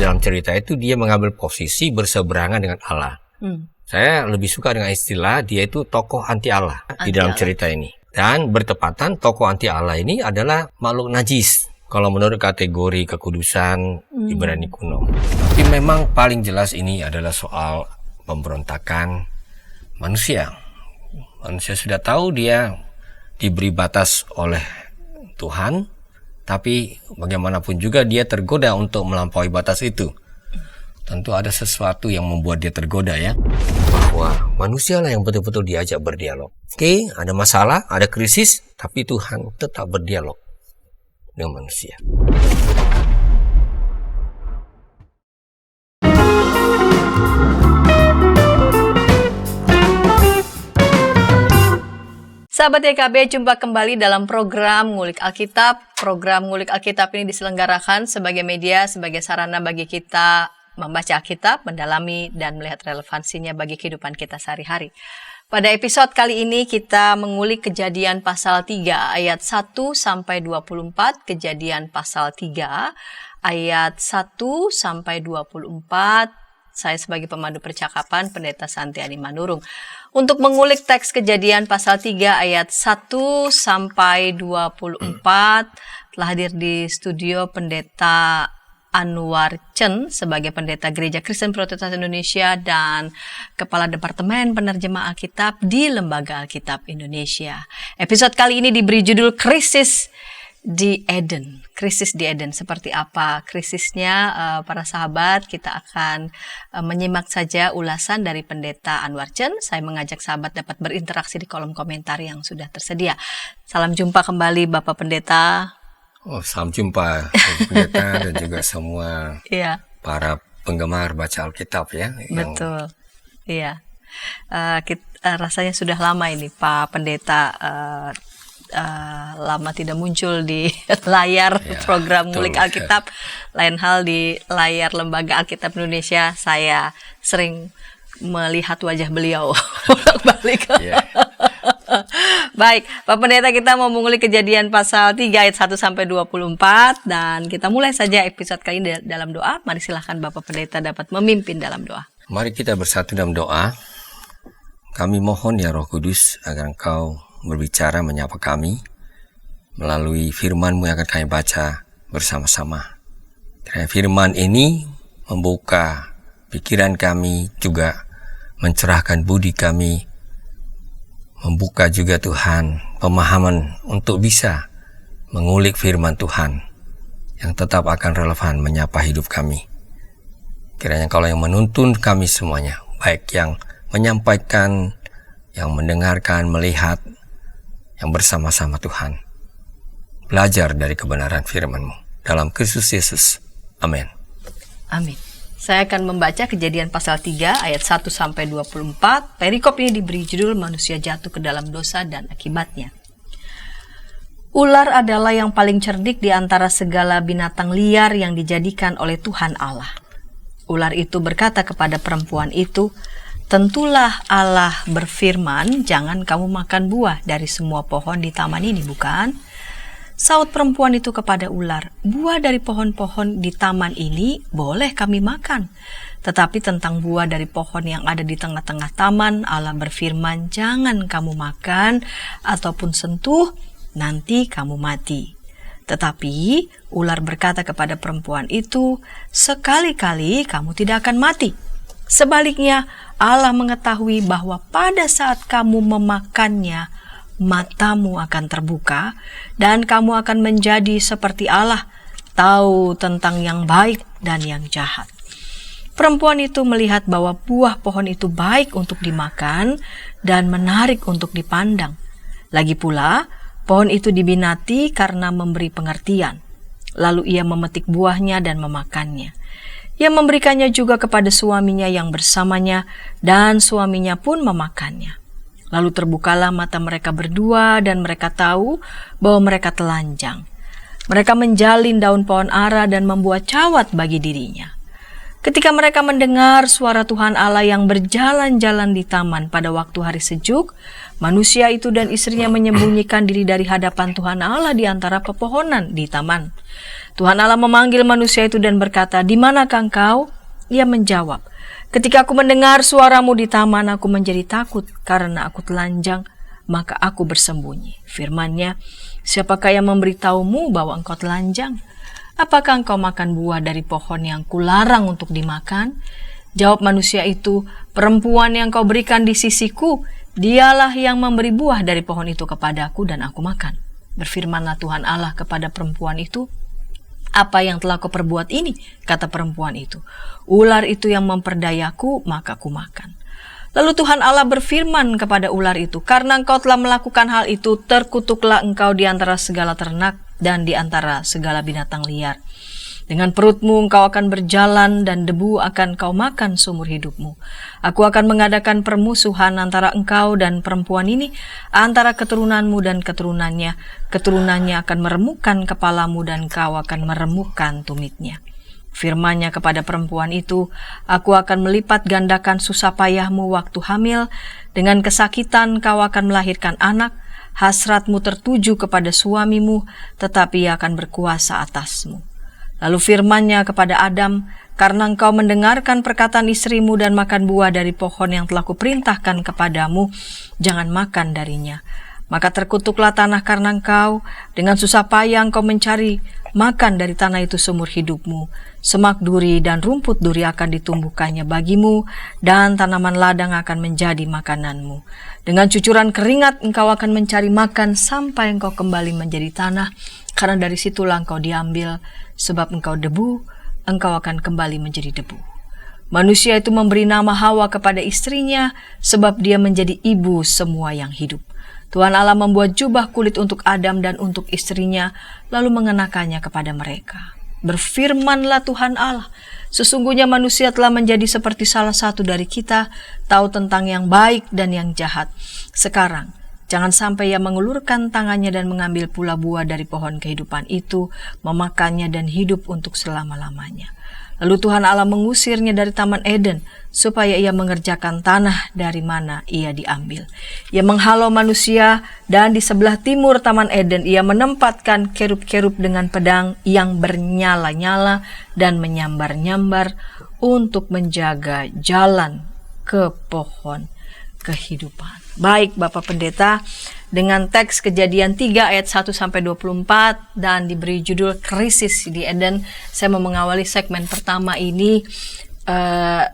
dalam cerita itu dia mengambil posisi berseberangan dengan Allah. Saya lebih suka dengan istilah dia itu tokoh anti Allah di dalam cerita ini. Dan bertepatan tokoh anti Allah ini adalah makhluk najis kalau menurut kategori kekudusan Ibrani kuno. Tapi memang paling jelas ini adalah soal pemberontakan manusia. Manusia sudah tahu dia diberi batas oleh Tuhan, tapi bagaimanapun juga dia tergoda untuk melampaui batas itu. Tentu ada sesuatu yang membuat dia tergoda ya. Bahwa manusia lah yang betul-betul diajak berdialog. Oke, ada masalah, ada krisis, tapi Tuhan tetap berdialog dengan manusia. Sahabat YKB, jumpa kembali dalam program Ngulik Alkitab. Program Ngulik Alkitab ini diselenggarakan sebagai media, sebagai sarana bagi kita membaca Alkitab, mendalami, dan melihat relevansinya bagi kehidupan kita sehari-hari. Pada episode kali ini kita mengulik Kejadian pasal 3 ayat 1-24, Kejadian pasal 3 ayat 1-24. Saya sebagai pemandu percakapan, Pendeta Santiani Manurung. Untuk mengulik teks Kejadian pasal 3 ayat 1-24, telah hadir di studio Pendeta Anwar Chen sebagai Pendeta Gereja Kristen Protestan Indonesia dan Kepala Departemen Penerjemah Alkitab di Lembaga Alkitab Indonesia. Episode kali ini diberi judul Krisis di Eden. Krisis di Eden, seperti apa krisisnya para sahabat? Kita akan menyimak saja ulasan dari Pendeta Anwar Chen. Saya mengajak sahabat dapat berinteraksi di kolom komentar yang sudah tersedia. Salam jumpa kembali Bapak Pendeta. Salam jumpa Pendeta dan juga semua para penggemar baca Alkitab ya. Betul, iya. Rasanya sudah lama ini Pak Pendeta lama tidak muncul di layar program Ngulik Alkitab. Lain hal di layar Lembaga Alkitab Indonesia, saya sering melihat wajah beliau bolak-balik. Baik, Pak Pendeta, kita mau mengulik Kejadian pasal 3 ayat 1-24 dan kita mulai saja episode kali ini dalam doa. Mari silahkan Bapak Pendeta dapat memimpin dalam doa. Mari kita bersatu dalam doa. Kami mohon ya Roh Kudus agar Engkau berbicara menyapa kami melalui firman-Mu yang akan kami baca bersama-sama. Karena firman ini membuka pikiran kami, juga mencerahkan budi kami, membuka juga Tuhan pemahaman untuk bisa mengulik firman Tuhan yang tetap akan relevan menyapa hidup kami. Kiranya Engkau yang menuntun kami semuanya, baik yang menyampaikan, yang mendengarkan, melihat, yang bersama-sama Tuhan belajar dari kebenaran firman-Mu dalam Kristus Yesus. Amin. Amin. Saya akan membaca Kejadian pasal 3 ayat 1-24. Perikop ini diberi judul Manusia Jatuh ke Dalam Dosa dan Akibatnya. Ular adalah yang paling cerdik di antara segala binatang liar yang dijadikan oleh Tuhan Allah. Ular itu berkata kepada perempuan itu, "Tentulah Allah berfirman, jangan kamu makan buah dari semua pohon di taman ini, bukan?" Saut perempuan itu kepada ular, "Buah dari pohon-pohon di taman ini boleh kami makan. Tetapi tentang buah dari pohon yang ada di tengah-tengah taman, Allah berfirman, jangan kamu makan ataupun sentuh, nanti kamu mati." Tetapi ular berkata kepada perempuan itu, "Sekali-kali kamu tidak akan mati. Sebaliknya, Allah mengetahui bahwa pada saat kamu memakannya, matamu akan terbuka dan kamu akan menjadi seperti Allah, tahu tentang yang baik dan yang jahat." Perempuan itu melihat bahwa buah pohon itu baik untuk dimakan dan menarik untuk dipandang. Lagi pula, pohon itu dibinati karena memberi pengertian. Lalu ia memetik buahnya dan memakannya. Ia memberikannya juga kepada suaminya yang bersamanya, dan suaminya pun memakannya. Lalu terbukalah mata mereka berdua, dan mereka tahu bahwa mereka telanjang. Mereka menjalin daun pohon ara dan membuat cawat bagi dirinya. Ketika mereka mendengar suara Tuhan Allah yang berjalan-jalan di taman pada waktu hari sejuk, manusia itu dan istrinya menyembunyikan diri dari hadapan Tuhan Allah di antara pepohonan di taman. Tuhan Allah memanggil manusia itu dan berkata, "Di manakah engkau?" Ia menjawab, "Ketika aku mendengar suaramu di taman, aku menjadi takut karena aku telanjang, maka aku bersembunyi." Firman-Nya, "Siapakah yang memberitahumu bahwa engkau telanjang? Apakah engkau makan buah dari pohon yang kularang untuk dimakan?" Jawab manusia itu, "Perempuan yang kau berikan di sisiku, dialah yang memberi buah dari pohon itu kepadaku dan aku makan." Berfirmanlah Tuhan Allah kepada perempuan itu, "Apa yang telah kau perbuat ini?" Kata perempuan itu, "Ular itu yang memperdayaku, maka ku makan." Lalu Tuhan Allah berfirman kepada ular itu, "Karena engkau telah melakukan hal itu, terkutuklah engkau di antara segala ternak dan di antara segala binatang liar. Dengan perutmu engkau akan berjalan dan debu akan kau makan seumur hidupmu. Aku akan mengadakan permusuhan antara engkau dan perempuan ini, antara keturunanmu dan keturunannya. Keturunannya akan meremukkan kepalamu dan kau akan meremukkan tumitnya." Firman-Nya kepada perempuan itu, "Aku akan melipat gandakan susah payahmu waktu hamil. Dengan kesakitan kau akan melahirkan anak. Hasratmu tertuju kepada suamimu, tetapi ia akan berkuasa atasmu." Lalu firman-Nya kepada Adam, "Karena engkau mendengarkan perkataan istrimu dan makan buah dari pohon yang telah kuperintahkan kepadamu, jangan makan darinya. Maka terkutuklah tanah karena engkau, dengan susah payah engkau mencari makan dari tanah itu seumur hidupmu. Semak duri dan rumput duri akan ditumbuhkannya bagimu, dan tanaman ladang akan menjadi makananmu. Dengan cucuran keringat engkau akan mencari makan sampai engkau kembali menjadi tanah, karena dari situlah engkau diambil, sebab engkau debu, engkau akan kembali menjadi debu." Manusia itu memberi nama Hawa kepada istrinya, sebab dia menjadi ibu semua yang hidup. Tuhan Allah membuat jubah kulit untuk Adam dan untuk istrinya, lalu mengenakannya kepada mereka. Berfirmanlah Tuhan Allah, "Sesungguhnya manusia telah menjadi seperti salah satu dari kita, tahu tentang yang baik dan yang jahat. Sekarang, jangan sampai ia mengulurkan tangannya dan mengambil pula buah dari pohon kehidupan itu, memakannya dan hidup untuk selama-lamanya." Lalu Tuhan Allah mengusirnya dari Taman Eden, supaya ia mengerjakan tanah dari mana ia diambil. Ia menghalau manusia, dan di sebelah timur Taman Eden ia menempatkan kerub-kerub dengan pedang yang bernyala-nyala dan menyambar-nyambar untuk menjaga jalan ke pohon kehidupan. Baik Bapak Pendeta, dengan teks Kejadian 3 ayat 1-24 dan diberi judul Krisis di Eden, saya mau mengawali segmen pertama ini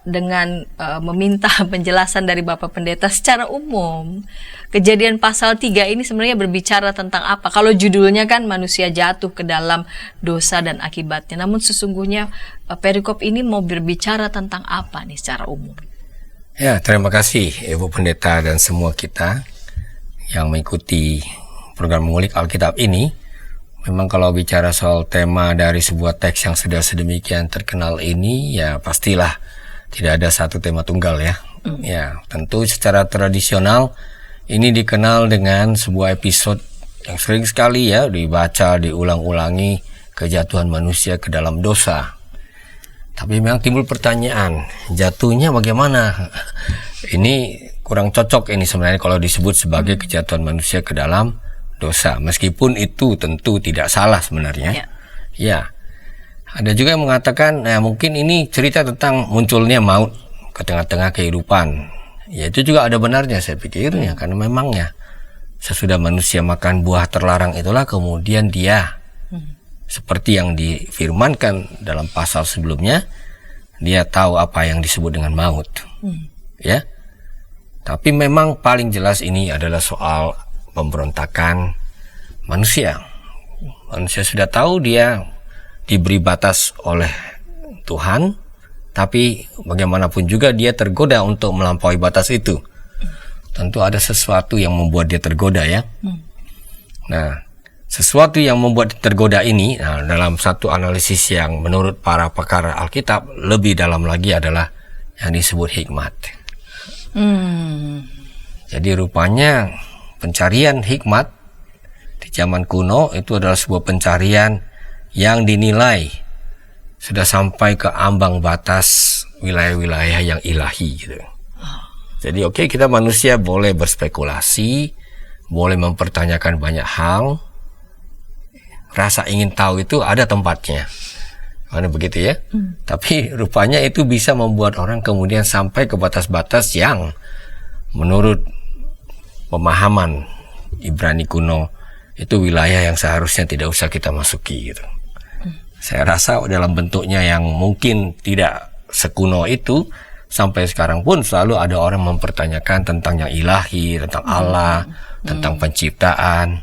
dengan meminta penjelasan dari Bapak Pendeta secara umum. Kejadian pasal 3 ini sebenarnya berbicara tentang apa? Kalau judulnya kan manusia jatuh ke dalam dosa dan akibatnya. Namun sesungguhnya perikop ini mau berbicara tentang apa nih secara umum? Ya, terima kasih Ibu Pendeta dan semua kita yang mengikuti program Mengulik Alkitab ini. Memang kalau bicara soal tema dari sebuah teks yang sudah sedemikian terkenal ini, ya pastilah tidak ada satu tema tunggal ya. Ya, tentu secara tradisional ini dikenal dengan sebuah episode yang sering sekali ya dibaca, diulang-ulangi, kejatuhan manusia ke dalam dosa. Tapi memang timbul pertanyaan, jatuhnya bagaimana? Ini kurang cocok ini sebenarnya kalau disebut sebagai kejatuhan manusia ke dalam dosa. Meskipun itu tentu tidak salah sebenarnya. Ya. Ada juga yang mengatakan, mungkin ini cerita tentang munculnya maut ke tengah-tengah kehidupan. Ya itu juga ada benarnya saya pikirnya, karena memangnya sesudah manusia makan buah terlarang itulah kemudian dia seperti yang difirmankan dalam pasal sebelumnya, dia tahu apa yang disebut dengan maut. Ya. Tapi memang paling jelas ini adalah soal pemberontakan manusia. Manusia sudah tahu dia diberi batas oleh Tuhan, tapi bagaimanapun juga dia tergoda untuk melampaui batas itu. Tentu ada sesuatu yang membuat dia tergoda ya. Nah, sesuatu yang membuat tergoda ini, dalam satu analisis yang menurut para pakar Alkitab lebih dalam lagi adalah yang disebut hikmat. Jadi rupanya pencarian hikmat di zaman kuno itu adalah sebuah pencarian yang dinilai sudah sampai ke ambang batas wilayah-wilayah yang ilahi gitu. Jadi oke, kita manusia boleh berspekulasi, boleh mempertanyakan banyak hal. rasa ingin tahu itu ada tempatnya. Karena begitu ya. Tapi rupanya itu bisa membuat orang kemudian sampai ke batas-batas yang menurut pemahaman Ibrani kuno itu wilayah yang seharusnya tidak usah kita masuki gitu. Saya rasa dalam bentuknya yang mungkin tidak sekuno itu, sampai sekarang pun selalu ada orang mempertanyakan tentang yang ilahi, tentang Allah, tentang penciptaan.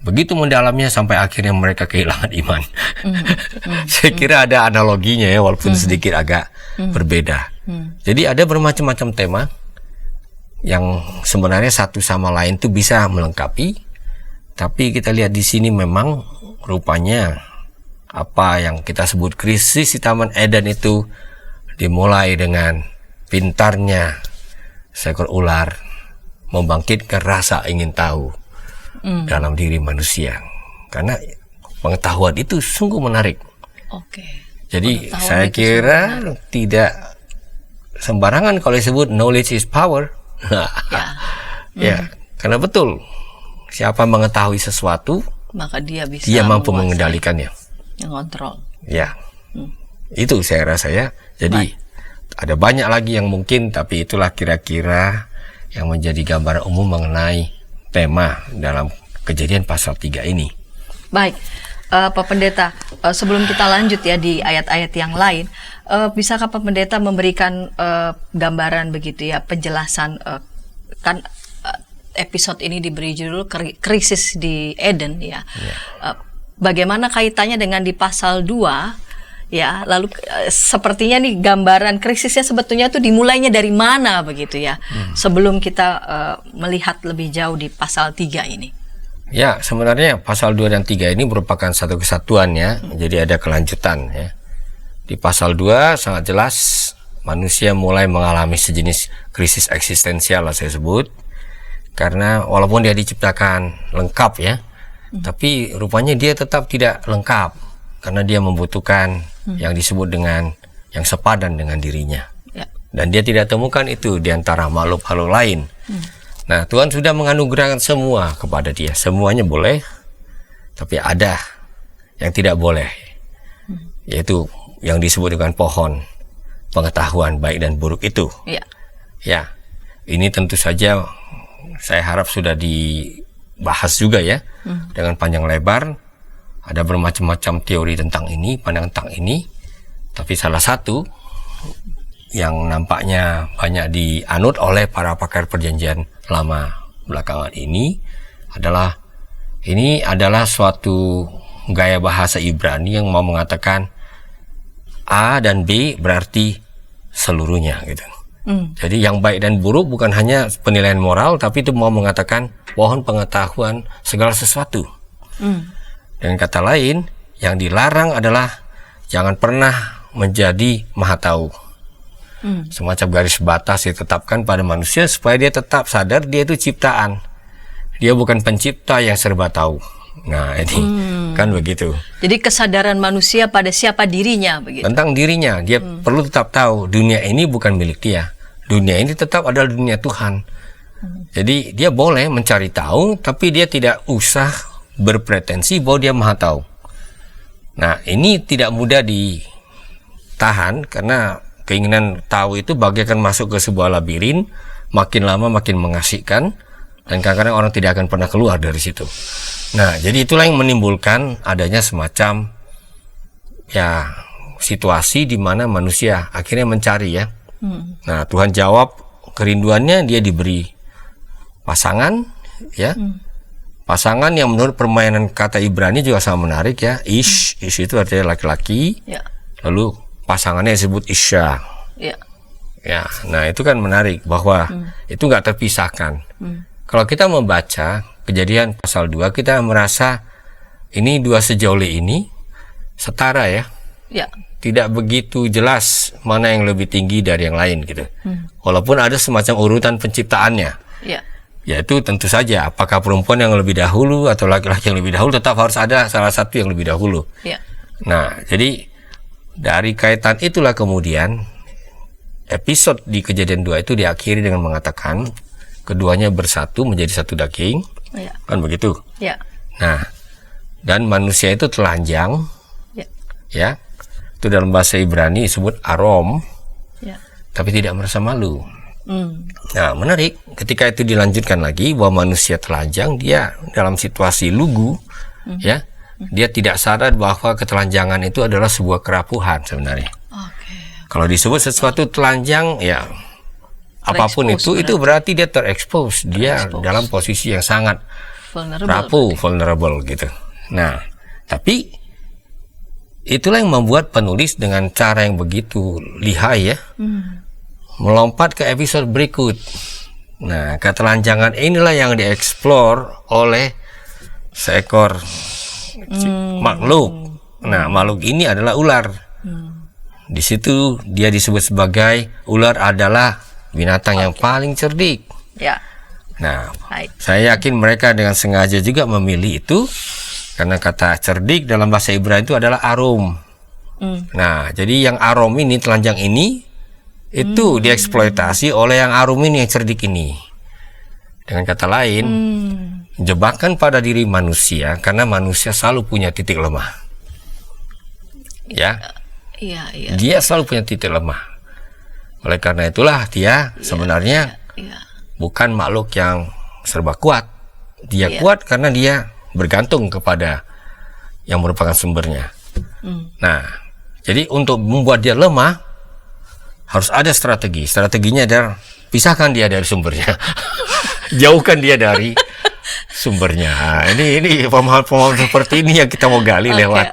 Begitu mendalamnya sampai akhirnya mereka kehilangan iman. Saya kira ada analoginya ya, walaupun sedikit agak berbeda. Jadi ada bermacam-macam tema yang sebenarnya satu sama lain itu bisa melengkapi. Tapi kita lihat di sini memang rupanya apa yang kita sebut krisis di Taman Eden itu dimulai dengan pintarnya seekor ular membangkitkan rasa ingin tahu dalam diri manusia. Karena pengetahuan itu sungguh menarik. Jadi saya kira tidak sembarangan kalau disebut knowledge is power. Ya, karena betul siapa mengetahui sesuatu, maka dia bisa mampu mengendalikannya, mengontrol. Ya, itu saya rasa ya. Jadi ada banyak lagi yang mungkin, tapi itulah kira-kira yang menjadi gambaran umum mengenai tema dalam Kejadian pasal 3 ini. Baik, Pak Pendeta, sebelum kita lanjut ya di ayat-ayat yang lain, bisakah Pak Pendeta memberikan gambaran begitu ya, penjelasan, kan episode ini diberi judul krisis di Eden ya. Bagaimana kaitannya dengan di pasal 2? Ya, lalu sepertinya nih gambaran krisisnya sebetulnya itu dimulainya dari mana begitu ya, sebelum kita melihat lebih jauh di pasal 3 ini. Ya, sebenarnya pasal 2 dan 3 ini merupakan satu kesatuan ya, jadi ada kelanjutan ya. Di pasal 2 sangat jelas manusia mulai mengalami sejenis krisis eksistensial lah saya sebut, karena walaupun dia diciptakan lengkap ya, tapi rupanya dia tetap tidak lengkap, karena dia membutuhkan yang disebut dengan yang sepadan dengan dirinya. Dan dia tidak temukan itu di antara makhluk-makhluk lain. Nah, Tuhan sudah menganugerahkan semua kepada dia. Semuanya boleh, tapi ada yang tidak boleh, yaitu yang disebut dengan pohon pengetahuan baik dan buruk itu. Ya, ini tentu saja saya harap sudah dibahas juga ya, dengan panjang lebar. Ada bermacam-macam teori tentang ini, pandangan tentang ini. Tapi salah satu yang nampaknya banyak dianut oleh para pakar perjanjian lama belakangan ini adalah suatu gaya bahasa Ibrani yang mau mengatakan A dan B berarti seluruhnya gitu. Jadi yang baik dan buruk bukan hanya penilaian moral, tapi itu mau mengatakan pohon pengetahuan segala sesuatu. Dengan kata lain, yang dilarang adalah jangan pernah menjadi maha tahu. Semacam garis batas ditetapkan pada manusia supaya dia tetap sadar dia itu ciptaan. Dia bukan pencipta yang serba tahu. Nah, ini kan begitu. Jadi kesadaran manusia pada siapa dirinya begitu. Tentang dirinya, dia perlu tetap tahu dunia ini bukan milik dia. Dunia ini tetap adalah dunia Tuhan. Jadi dia boleh mencari tahu, tapi dia tidak usah berpretensi bahwa dia maha tahu. Nah, ini tidak mudah ditahan karena keinginan tahu itu bagaikan masuk ke sebuah labirin, makin lama makin mengasihkan, dan kadang-kadang orang tidak akan pernah keluar dari situ. Nah, jadi itulah yang menimbulkan adanya semacam ya situasi di mana manusia akhirnya mencari ya. Nah, Tuhan jawab kerinduannya, dia diberi pasangan ya. Pasangan yang menurut permainan kata Ibrani juga sangat menarik ya. Ish itu artinya laki-laki. Lalu pasangannya disebut Isya. Ya, nah itu kan menarik bahwa itu nggak terpisahkan. Kalau kita membaca Kejadian pasal 2, kita merasa ini dua sejoli ini setara ya. Tidak begitu jelas mana yang lebih tinggi dari yang lain gitu. Walaupun ada semacam urutan penciptaannya. Yaitu tentu saja apakah perempuan yang lebih dahulu atau laki-laki yang lebih dahulu, tetap harus ada salah satu yang lebih dahulu. Nah, jadi dari kaitan itulah kemudian episode di Kejadian 2 itu diakhiri dengan mengatakan keduanya bersatu menjadi satu daging. Kan begitu. Nah, Dan manusia itu telanjang, Ya. ya. Itu dalam bahasa Ibrani disebut arom, Ya. tapi tidak merasa malu. Hmm. Nah, menarik. Ketika itu dilanjutkan lagi bahwa manusia telanjang, dia dalam situasi lugu, ya, dia tidak sadar bahwa ketelanjangan itu adalah sebuah kerapuhan sebenarnya. Oke. Kalau disebut sesuatu telanjang, ya apapun itu berarti dia terekspos, dia dalam posisi yang sangat vulnerable gitu. Nah, tapi itulah yang membuat penulis dengan cara yang begitu lihai ya, melompat ke episode berikut. Nah, ketelanjangan inilah yang dieksplor oleh seekor makhluk. Nah, makhluk ini adalah ular. Di situ dia disebut sebagai ular adalah binatang yang paling cerdik. Ya. Nah, saya yakin mereka dengan sengaja juga memilih itu karena kata cerdik dalam bahasa Ibrani itu adalah arum. Nah, jadi yang arum ini, telanjang ini, itu dieksploitasi oleh yang arum ini, yang cerdik ini. Dengan kata lain, jebakan pada diri manusia karena manusia selalu punya titik lemah. Ya, Iya. dia selalu punya titik lemah. Oleh karena itulah dia sebenarnya bukan makhluk yang serba kuat. Dia kuat karena dia bergantung kepada yang merupakan sumbernya. Nah, jadi untuk membuat dia lemah harus ada strategi. Strateginya adalah pisahkan dia dari sumbernya, jauhkan dia dari sumbernya. Nah, ini pemahaman seperti ini yang kita mau gali lewat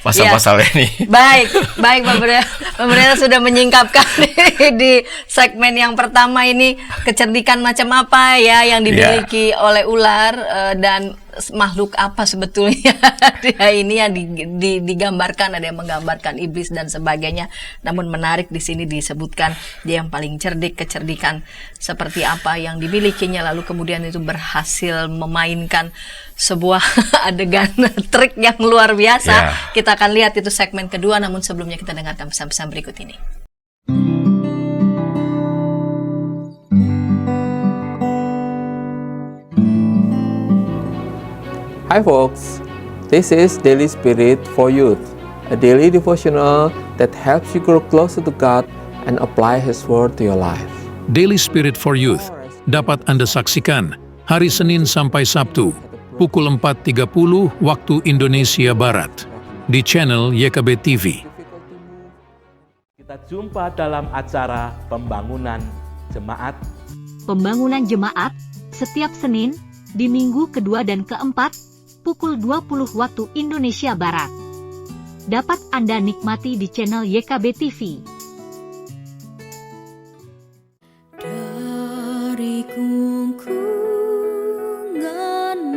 pasal-pasal ini. Baik pemerintah sudah menyingkapkan di segmen yang pertama ini kecerdikan macam apa ya yang dimiliki oleh ular dan makhluk apa sebetulnya dia ini yang digambarkan, ada yang menggambarkan iblis dan sebagainya. Namun menarik di sini disebutkan dia yang paling cerdik, kecerdikan seperti apa yang dimilikinya, lalu kemudian itu berhasil memainkan sebuah adegan trik yang luar biasa. Kita akan lihat itu segmen kedua, namun sebelumnya kita dengarkan pesan-pesan berikut ini. Hi folks, this is Daily Spirit for Youth, a daily devotional that helps you grow closer to God and apply His Word to your life. Daily Spirit for Youth dapat Anda saksikan hari Senin sampai Sabtu pukul 4.30 waktu Indonesia Barat di channel YKB TV. Kita jumpa dalam acara Pembangunan Jemaat. Pembangunan Jemaat setiap Senin di minggu kedua dan keempat pukul 20 waktu Indonesia Barat. Dapat Anda nikmati di channel YKB TV. Dari gungkungan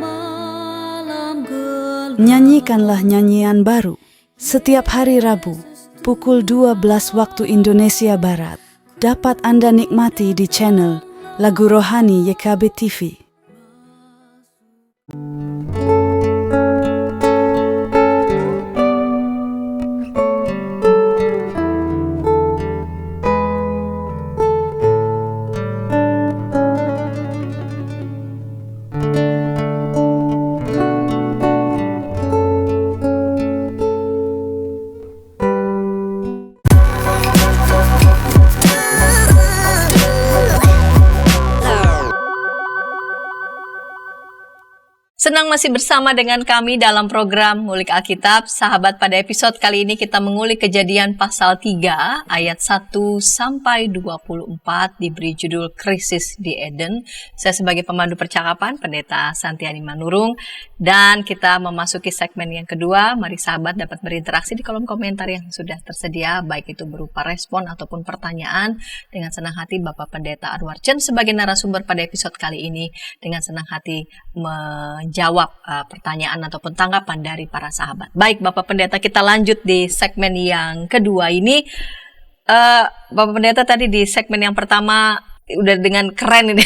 malam gelap. Nyanyikanlah nyanyian baru setiap hari Rabu pukul 12 waktu Indonesia Barat. Dapat Anda nikmati di channel Lagu Rohani YKB TV. Senang masih bersama dengan kami dalam program Ngulik Alkitab. Sahabat, pada episode kali ini kita mengulik Kejadian pasal 3 ayat 1 sampai 24 diberi judul Krisis di Eden. Saya sebagai pemandu percakapan, Pendeta Santiani Manurung, dan kita memasuki segmen yang kedua. Mari sahabat dapat berinteraksi di kolom komentar yang sudah tersedia, baik itu berupa respon ataupun pertanyaan. Dengan senang hati Bapak Pendeta Anwar Chen sebagai narasumber pada episode kali ini dengan senang hati menjawab pertanyaan ataupun tanggapan dari para sahabat. Baik Bapak Pendeta, kita lanjut di segmen yang kedua ini. Bapak Pendeta tadi di segmen yang pertama udah dengan keren ini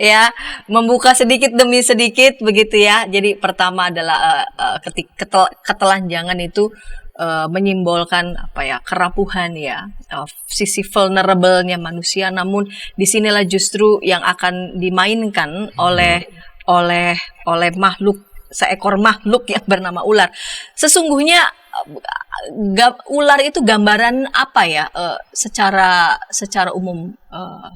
ya, membuka sedikit demi sedikit begitu ya. Jadi pertama adalah ketelanjangan itu menyimbolkan apa ya, kerapuhan ya, sisi vulnerable-nya manusia. Namun disinilah justru yang akan dimainkan oleh oleh seekor makhluk yang bernama ular. Sesungguhnya ular itu gambaran apa ya? Secara umum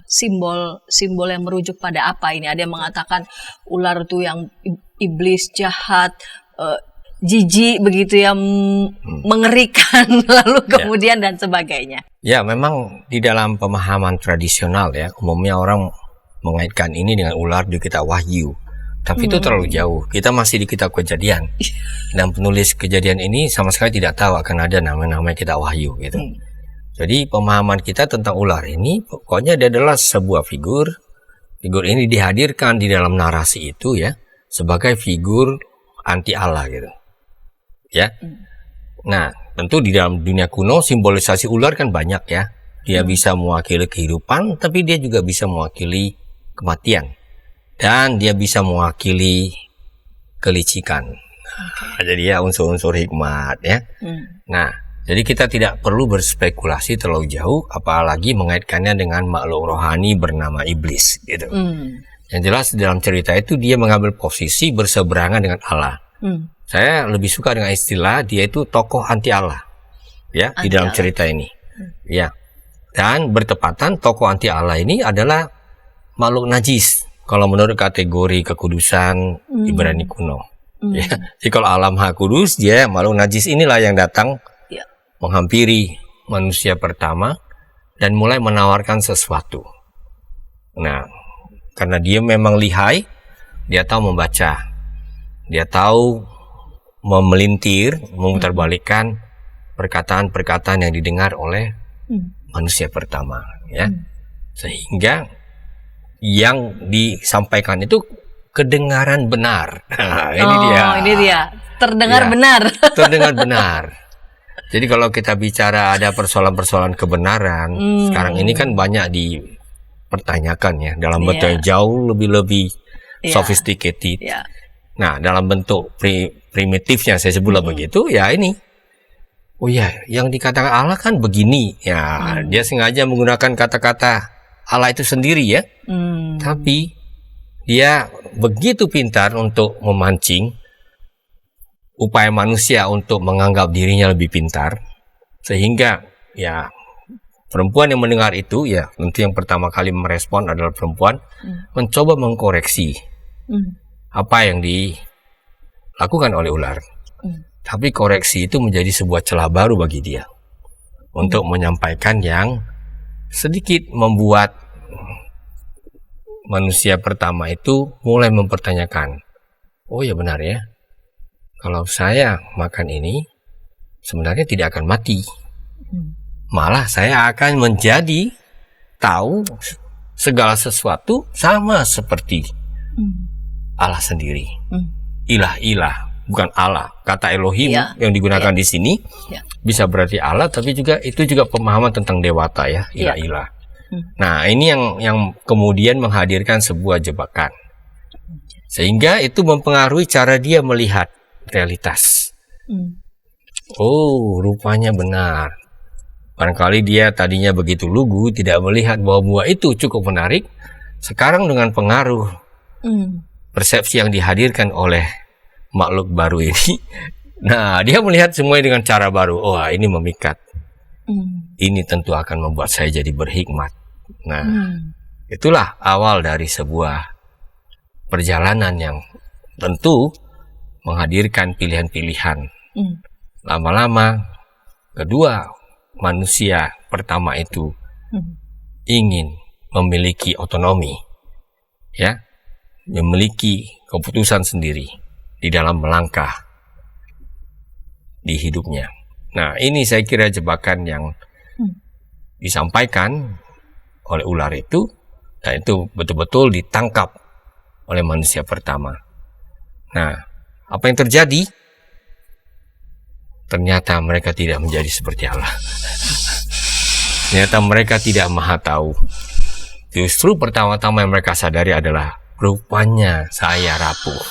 simbol yang merujuk pada apa ini? Ada yang mengatakan ular itu yang iblis jahat, jijik begitu ya, mengerikan, lalu kemudian dan sebagainya. Ya, memang di dalam pemahaman tradisional ya, umumnya orang mengaitkan ini dengan ular di kitab Wahyu. Tapi itu terlalu jauh. Kita masih di kitab Kejadian. Dan penulis Kejadian ini sama sekali tidak tahu akan ada nama-nama kitab Wahyu gitu. Jadi pemahaman kita tentang ular ini pokoknya dia adalah sebuah figur. Figur ini dihadirkan di dalam narasi itu ya sebagai figur anti Allah gitu. Ya. Nah, tentu di dalam dunia kuno simbolisasi ular kan banyak ya. Dia bisa mewakili kehidupan, tapi dia juga bisa mewakili kematian. Dan dia bisa mewakili kelicikan. Jadi ya unsur-unsur hikmat ya. Nah, jadi kita tidak perlu berspekulasi terlalu jauh, apalagi mengaitkannya dengan makhluk rohani bernama iblis gitu. Yang jelas dalam cerita itu dia mengambil posisi berseberangan dengan Allah. Saya lebih suka dengan istilah dia itu tokoh anti Allah ya di dalam cerita ini. Ya. Dan bertepatan tokoh anti Allah ini adalah makhluk najis. Kalau menurut kategori kekudusan Ibrani kuno, ya. Jadi kalau Allah Maha Kudus, dia makhluk najis inilah yang datang menghampiri manusia pertama dan mulai menawarkan sesuatu. Nah, karena dia memang lihai, dia tahu membaca, dia tahu memelintir, memutarbalikkan perkataan-perkataan yang didengar oleh manusia pertama, ya, sehingga yang disampaikan itu kedengaran benar. Nah, ini dia. Terdengar benar. Terdengar benar. Jadi kalau kita bicara ada persoalan-persoalan kebenaran, sekarang ini kan banyak dipertanyakan ya dalam bentuk yang jauh lebih sophisticated. Nah, dalam bentuk primitifnya saya sebutlah begitu, ya ini. Oh ya, yang dikatakan Allah kan begini. Ya, dia sengaja menggunakan kata-kata Allah itu sendiri ya. Tapi dia begitu pintar untuk memancing upaya manusia untuk menganggap dirinya lebih pintar, sehingga ya perempuan yang mendengar itu ya tentu yang pertama kali merespon adalah perempuan, mencoba mengkoreksi apa yang dilakukan oleh ular. Tapi koreksi itu menjadi sebuah celah baru bagi dia untuk menyampaikan yang sedikit membuat manusia pertama itu mulai mempertanyakan, oh ya benar ya, kalau saya makan ini sebenarnya tidak akan mati, malah saya akan menjadi tahu segala sesuatu sama seperti Allah sendiri. Ilah-ilah, bukan Allah. Kata Elohim yang digunakan di sini bisa berarti Allah, tapi juga itu juga pemahaman tentang dewata ya, ilah-ilah. Nah, ini yang kemudian menghadirkan sebuah jebakan. Sehingga itu mempengaruhi cara dia melihat realitas. Oh, rupanya benar. Barangkali dia tadinya begitu lugu, tidak melihat bahwa buah itu cukup menarik. Sekarang dengan pengaruh persepsi yang dihadirkan oleh makhluk baru ini, nah dia melihat semuanya dengan cara baru. Oh, ini memikat. Ini tentu akan membuat saya jadi berhikmat. Nah, itulah awal dari sebuah perjalanan yang tentu menghadirkan pilihan-pilihan. Lama-lama, kedua manusia pertama itu ingin memiliki otonomi, ya, memiliki keputusan sendiri di dalam melangkah di hidupnya. Nah, ini saya kira jebakan yang disampaikan oleh ular itu, dan itu betul-betul ditangkap oleh manusia pertama. Nah, apa yang terjadi? Ternyata mereka tidak menjadi seperti Allah. Ternyata mereka tidak maha tahu. Justru pertama-tama yang mereka sadari adalah rupanya saya rapuh.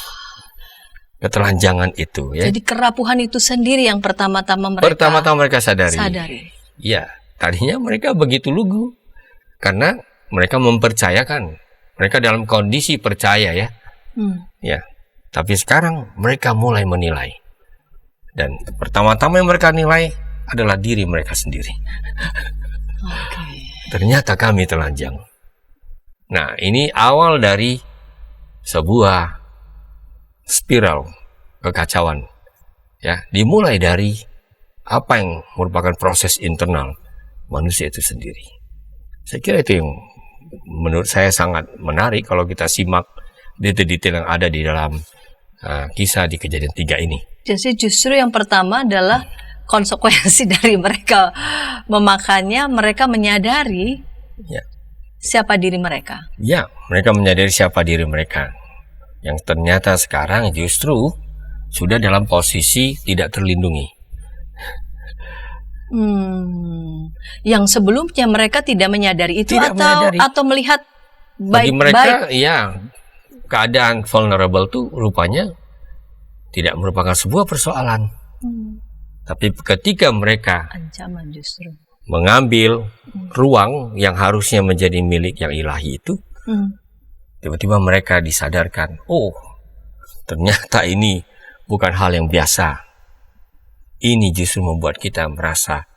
Ketelanjangan itu ya. Jadi kerapuhan itu sendiri yang pertama-tama mereka sadari. Ya, tadinya mereka begitu lugu karena mereka mempercayakan, mereka dalam kondisi percaya ya. Ya, tapi sekarang mereka mulai menilai. Dan pertama-tama yang mereka nilai adalah diri mereka sendiri. Ternyata kami telanjang. Nah, ini awal dari sebuah spiral kekacauan. Ya, dimulai dari apa yang merupakan proses internal manusia itu sendiri. Saya kira itu yang menurut saya sangat menarik kalau kita simak detail-detail yang ada di dalam kisah di Kejadian 3 ini. Jadi justru yang pertama adalah konsekuensi dari mereka memakannya, mereka menyadari siapa diri mereka. Ya, mereka menyadari siapa diri mereka. Yang ternyata sekarang justru sudah dalam posisi tidak terlindungi. Yang sebelumnya mereka tidak menyadari itu atau melihat bagi mereka, baik. Ya, keadaan vulnerable tuh rupanya tidak merupakan sebuah persoalan. Tapi ketika mereka ancaman justru mengambil ruang yang harusnya menjadi milik yang ilahi itu, tiba-tiba mereka disadarkan, oh, ternyata ini bukan hal yang biasa. Ini justru membuat kita merasa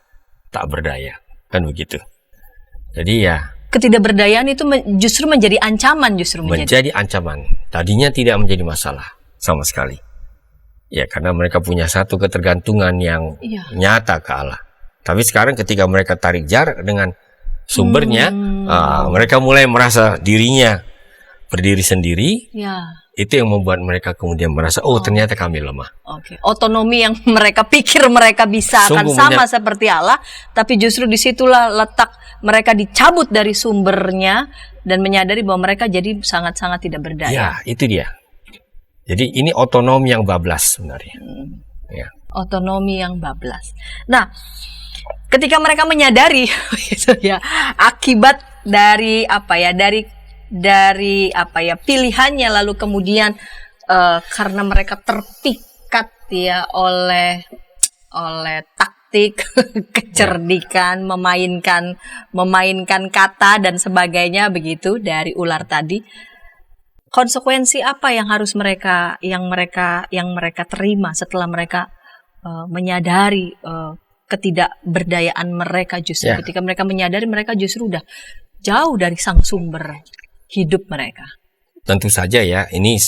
tak berdaya, kan begitu. Jadi ya, ketidakberdayaan itu justru menjadi ancaman, menjadi ancaman. Tadinya tidak menjadi masalah sama sekali. Ya, karena mereka punya satu ketergantungan yang nyata ke Allah. Tapi sekarang ketika mereka tarik jarak dengan sumbernya, mereka mulai merasa dirinya berdiri sendiri. Itu yang membuat mereka kemudian merasa, oh, ternyata kami lemah. Otonomi yang mereka pikir mereka bisa akan sama seperti Allah, tapi justru disitulah letak mereka dicabut dari sumbernya dan menyadari bahwa mereka jadi sangat-sangat tidak berdaya. Ya, itu dia. Jadi ini otonomi yang bablas sebenarnya. Ya. Otonomi yang bablas. Nah, ketika mereka menyadari gitu ya, akibat dari pilihannya, lalu kemudian karena mereka terpikat ya oleh taktik kecerdikan, memainkan kata dan sebagainya begitu dari ular tadi. Konsekuensi apa yang harus mereka terima setelah mereka menyadari ketidakberdayaan mereka justru ketika mereka menyadari mereka justru udah jauh dari sang sumber hidup mereka. Tentu saja ya, ini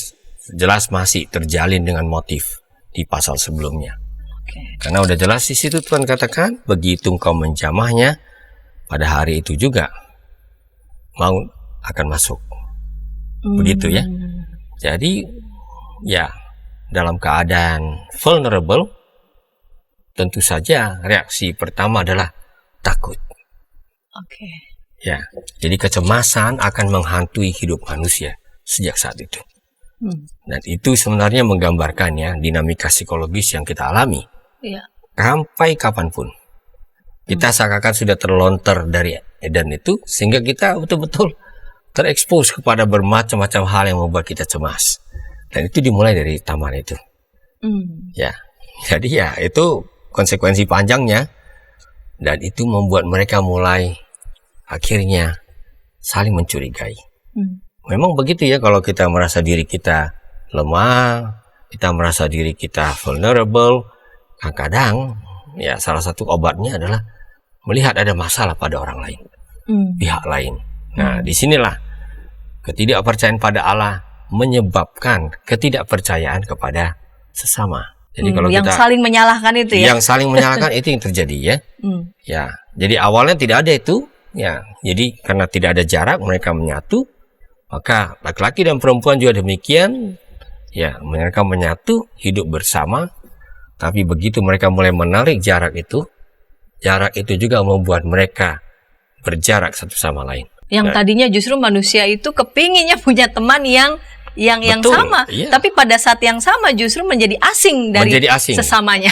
jelas masih terjalin dengan motif di pasal sebelumnya. Karena udah jelas di situ Tuhan katakan, begitu engkau menjamahnya, pada hari itu juga maut akan masuk. Begitu ya. Jadi ya, dalam keadaan vulnerable, tentu saja reaksi pertama adalah takut. Ya, jadi kecemasan akan menghantui hidup manusia sejak saat itu. Dan itu sebenarnya menggambarkan ya dinamika psikologis yang kita alami. Sampai kapanpun. Kita seakan-akan sudah terlontar dari Eden itu, sehingga kita betul-betul terekspos kepada bermacam-macam hal yang membuat kita cemas. Dan itu dimulai dari taman itu. Ya, jadi ya itu konsekuensi panjangnya. Dan itu membuat mereka mulai akhirnya saling mencurigai. Memang begitu ya, kalau kita merasa diri kita lemah, kita merasa diri kita vulnerable, kadang-kadang ya salah satu obatnya adalah melihat ada masalah pada orang lain, pihak lain. Nah, disinilah ketidakpercayaan pada Allah menyebabkan ketidakpercayaan kepada sesama. Jadi kalau yang kita saling menyalahkan itu ya. Yang saling menyalahkan itu yang terjadi ya. Ya, jadi awalnya tidak ada itu. Ya, jadi karena tidak ada jarak mereka menyatu, maka laki-laki dan perempuan juga demikian. Ya, mereka menyatu, hidup bersama. Tapi begitu mereka mulai menarik jarak itu juga membuat mereka berjarak satu sama lain. Yang tadinya justru manusia itu kepinginnya punya teman yang sama, tapi pada saat yang sama justru menjadi asing dari sesamanya.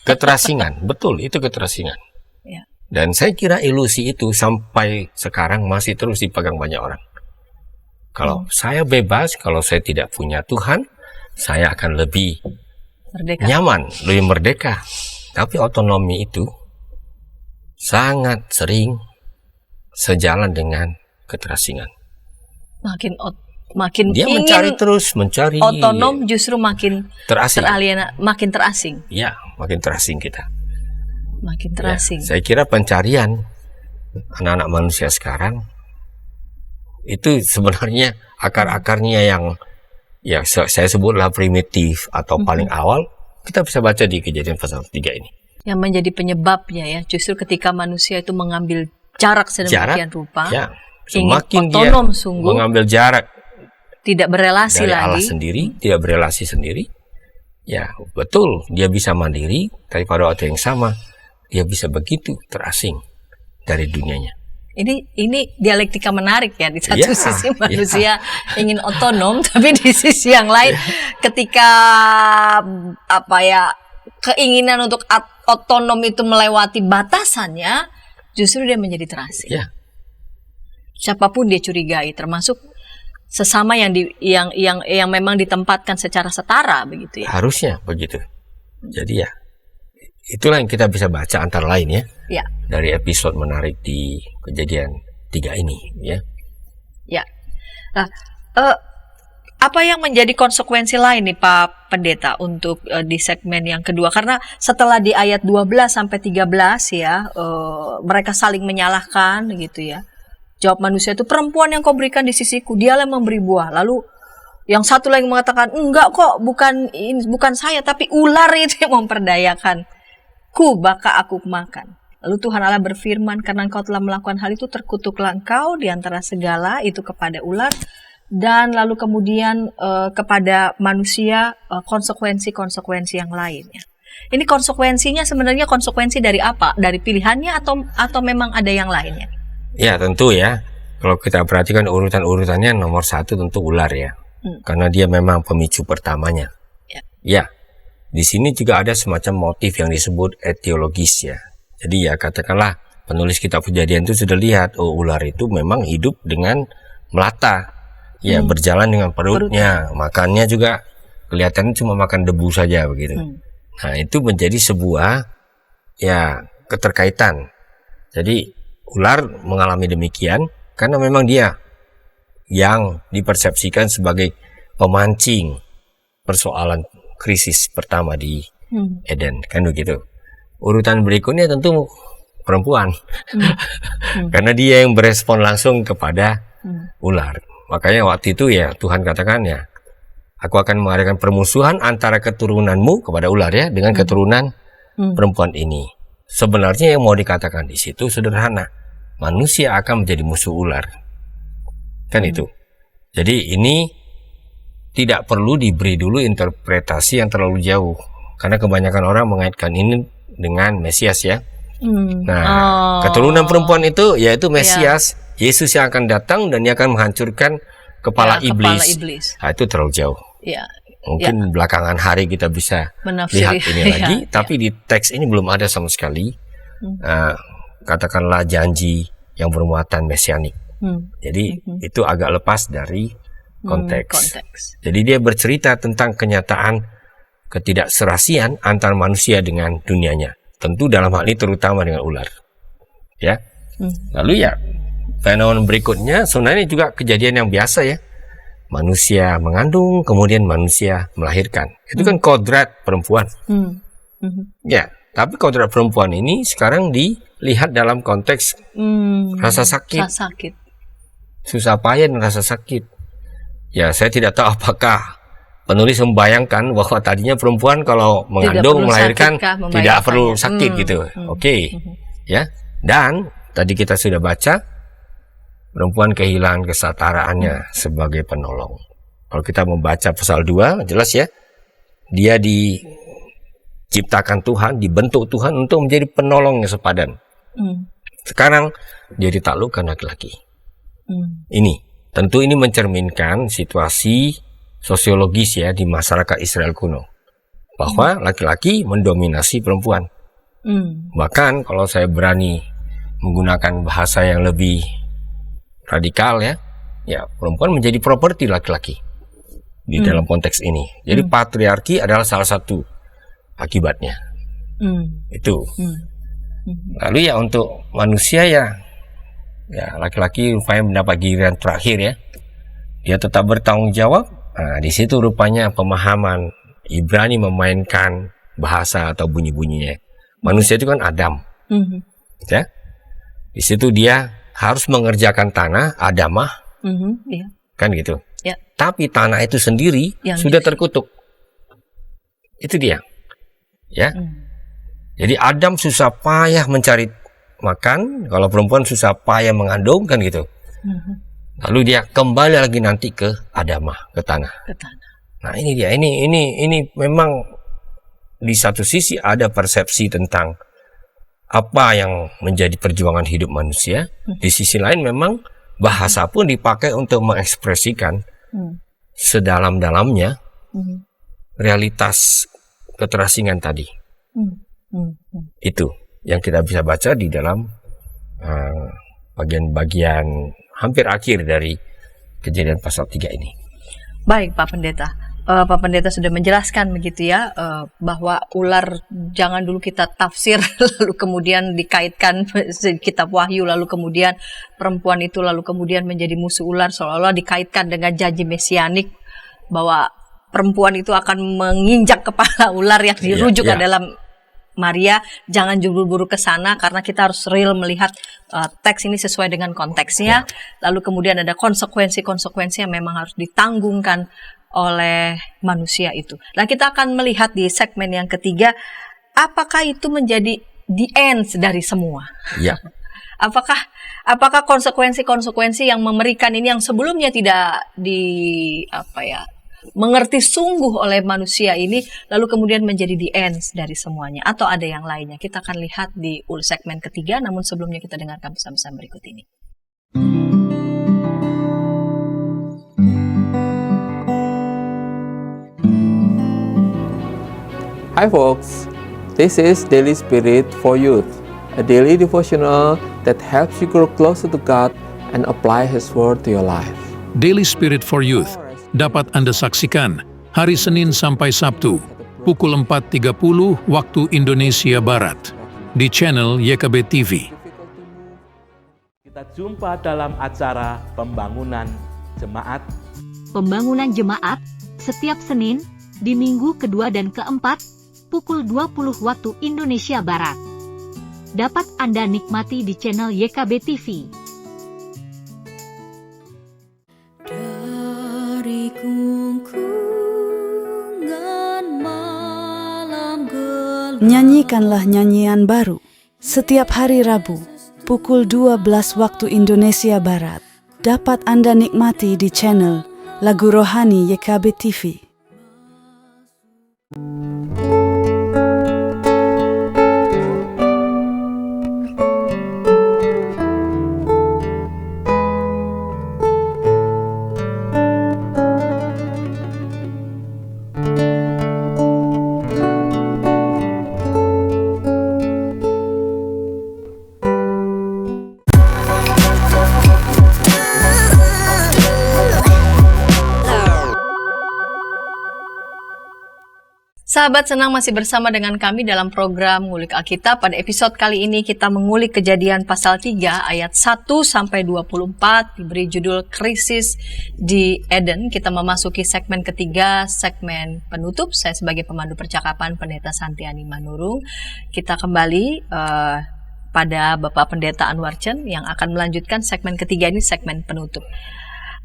Keterasingan, betul, itu keterasingan. Dan saya kira ilusi itu sampai sekarang masih terus dipegang banyak orang. Kalau saya bebas, kalau saya tidak punya Tuhan, saya akan lebih nyaman, lebih merdeka. Tapi otonomi itu sangat sering sejalan dengan keterasingan. Makin Dia ingin mencari terus, mencari otonom justru makin terasing. makin terasing. Ya, makin terasing kita. Makin Ya, terasing. saya kira pencarian anak-anak manusia sekarang itu sebenarnya akar-akarnya yang ya saya sebutlah primitif atau paling awal, kita bisa baca di Kejadian pasal 3 ini. Yang menjadi penyebabnya ya, justru ketika manusia itu mengambil jarak sedemikian rupa, Ya, ingin semakin dia otonom sungguh, mengambil jarak tidak berelasi dari Allah lagi, sendiri, tidak berelasi sendiri. Ya, betul, dia bisa mandiri, tapi pada waktu yang sama dia bisa begitu terasing dari dunianya. Ini dialektika menarik ya, di satu Ya, sisi ya. manusia ingin otonom, tapi di sisi yang lain ketika keinginan untuk otonom itu melewati batasannya, justru dia menjadi terasing. Ya, Siapapun dia curigai, termasuk sesama yang memang ditempatkan secara setara begitu ya. harusnya begitu. Jadi ya, itulah yang kita bisa baca antara lain ya. Ya. Dari episode menarik di Kejadian 3 ini ya. Ya. Nah, apa yang menjadi konsekuensi lain nih Pak Pendeta untuk di segmen yang kedua? Karena setelah di ayat 12 sampai 13 ya, mereka saling menyalahkan gitu ya. Jawab manusia itu, perempuan yang kau berikan di sisiku, dialah yang memberi buah. Lalu yang satu lagi mengatakan, enggak kok, bukan saya, tapi ular itu yang memperdayakan. Baka aku makan. Lalu Tuhan Allah berfirman, karena engkau telah melakukan hal itu, terkutuklah engkau di antara segala itu kepada ular, dan lalu kemudian kepada manusia konsekuensi-konsekuensi yang lainnya. Ini konsekuensinya sebenarnya konsekuensi dari apa? Dari pilihannya atau memang ada yang lainnya? Ya tentu ya. Kalau kita perhatikan urutan-urutannya, nomor 1 tentu ular ya. Karena dia memang pemicu pertamanya. Ya. Di sini juga ada semacam motif yang disebut etiologis ya. Jadi ya katakanlah penulis kitab Kejadian itu sudah lihat, oh ular itu memang hidup dengan melata. Ya, berjalan dengan perutnya. Makannya juga kelihatannya cuma makan debu saja begitu. Nah, itu menjadi sebuah ya keterkaitan. Jadi ular mengalami demikian karena memang dia yang dipersepsikan sebagai pemancing persoalan krisis pertama di Eden, kan begitu. Urutan berikutnya tentu perempuan, karena dia yang berespon langsung kepada ular. Makanya waktu itu ya Tuhan katakan ya, aku akan mengadakan permusuhan antara keturunanmu kepada ular ya dengan keturunan perempuan ini. Sebenarnya yang mau dikatakan di situ sederhana, manusia akan menjadi musuh ular, kan itu. Jadi ini tidak perlu diberi dulu interpretasi yang terlalu jauh, karena kebanyakan orang mengaitkan ini dengan Mesias ya. Nah, keturunan perempuan itu yaitu Mesias, Yesus yang akan datang dan dia akan menghancurkan kepala iblis. Nah, itu terlalu jauh. Ya. Mungkin belakangan hari kita bisa lihat ini lagi, tapi di teks ini belum ada sama sekali katakanlah janji yang bermuatan mesianik. Jadi itu agak lepas dari konteks. Jadi dia bercerita tentang kenyataan ketidakserasian antar manusia dengan dunianya. Tentu dalam hal ini terutama dengan ular. Ya. Lalu ya fenomena berikutnya sebenarnya juga kejadian yang biasa ya. Manusia mengandung, kemudian manusia melahirkan. Itu kan kodrat perempuan. Ya, tapi kodrat perempuan ini sekarang dilihat dalam konteks rasa sakit. Susah payah dan rasa sakit. Ya, saya tidak tahu apakah penulis membayangkan bahwa tadinya perempuan kalau mengandung, melahirkan tidak perlu sakit gitu. Oke. Ya. Dan tadi kita sudah baca perempuan kehilangan kesetaraannya sebagai penolong. Kalau kita membaca pasal 2, jelas ya. Dia diciptakan Tuhan, dibentuk Tuhan untuk menjadi penolong yang sepadan. Sekarang dia ditaklukkan laki-laki. Ini tentu ini mencerminkan situasi sosiologis ya di masyarakat Israel kuno, bahwa laki-laki mendominasi perempuan. Bahkan kalau saya berani menggunakan bahasa yang lebih radikal ya perempuan menjadi properti laki-laki di dalam konteks ini. Jadi patriarki adalah salah satu akibatnya. Itu. Lalu ya untuk manusia ya laki-laki rupanya mendapat giliran terakhir ya dia tetap bertanggung jawab. Nah, di situ rupanya pemahaman Ibrani memainkan bahasa atau bunyi-bunyinya. Manusia itu kan Adam, ya. Di situ dia harus mengerjakan tanah, Adamah, kan gitu. Ya. Tapi tanah itu sendiri sudah terkutuk. Itu dia, ya. Jadi Adam susah payah mencari makan, kalau perempuan susah payah mengandung, kan gitu. Lalu dia kembali lagi nanti ke Adamah, ke tanah. Nah ini dia, ini memang di satu sisi ada persepsi tentang apa yang menjadi perjuangan hidup manusia. Di sisi lain memang bahasa pun dipakai untuk mengekspresikan sedalam-dalamnya realitas keterasingan tadi. Itu yang kita bisa baca di dalam bagian-bagian hampir akhir dari Kejadian pasal 3 ini. Baik Pak Pendeta. Pak Pendeta sudah menjelaskan begitu ya, bahwa ular jangan dulu kita tafsir lalu kemudian dikaitkan kitab Wahyu, lalu kemudian perempuan itu lalu kemudian menjadi musuh ular, seolah-olah dikaitkan dengan janji mesianik bahwa perempuan itu akan menginjak kepala ular yang dirujuk adalah Maria. Jangan buru-buru ke sana karena kita harus real melihat teks ini sesuai dengan konteksnya. Lalu kemudian ada konsekuensi-konsekuensi yang memang harus ditanggungkan oleh manusia itu. Nah, kita akan melihat di segmen yang ketiga, apakah itu menjadi the end dari semua? Ya. Apakah konsekuensi-konsekuensi yang mengerikan ini yang sebelumnya tidak mengerti sungguh oleh manusia ini, lalu kemudian menjadi the end dari semuanya, atau ada yang lainnya? Kita akan lihat di segmen ketiga, namun sebelumnya kita dengarkan pesan-pesan berikut ini. Hi folks, this is Daily Spirit for Youth, a daily devotional that helps you grow closer to God and apply His Word to your life. Daily Spirit for Youth dapat Anda saksikan hari Senin sampai Sabtu pukul 4.30 waktu Indonesia Barat di channel YKB TV. Kita jumpa dalam acara Pembangunan Jemaat. Pembangunan Jemaat setiap Senin di minggu kedua dan keempat pukul 20 waktu Indonesia Barat. Dapat Anda nikmati di channel YKB TV. Dari kungkungan malam gelap. Nyanyikanlah nyanyian baru setiap hari Rabu pukul 12 waktu Indonesia Barat. Dapat Anda nikmati di channel Lagu Rohani YKB TV. Sahabat senang masih bersama dengan kami dalam program Ngulik Alkitab. Pada episode kali ini kita mengulik Kejadian pasal 3 ayat 1 sampai 24, diberi judul Krisis di Eden. Kita memasuki segmen ketiga, segmen penutup. Saya sebagai pemandu percakapan Pendeta Santiani Manurung. Kita kembali pada Bapak Pendeta Anwar Chen yang akan melanjutkan segmen ketiga ini, segmen penutup.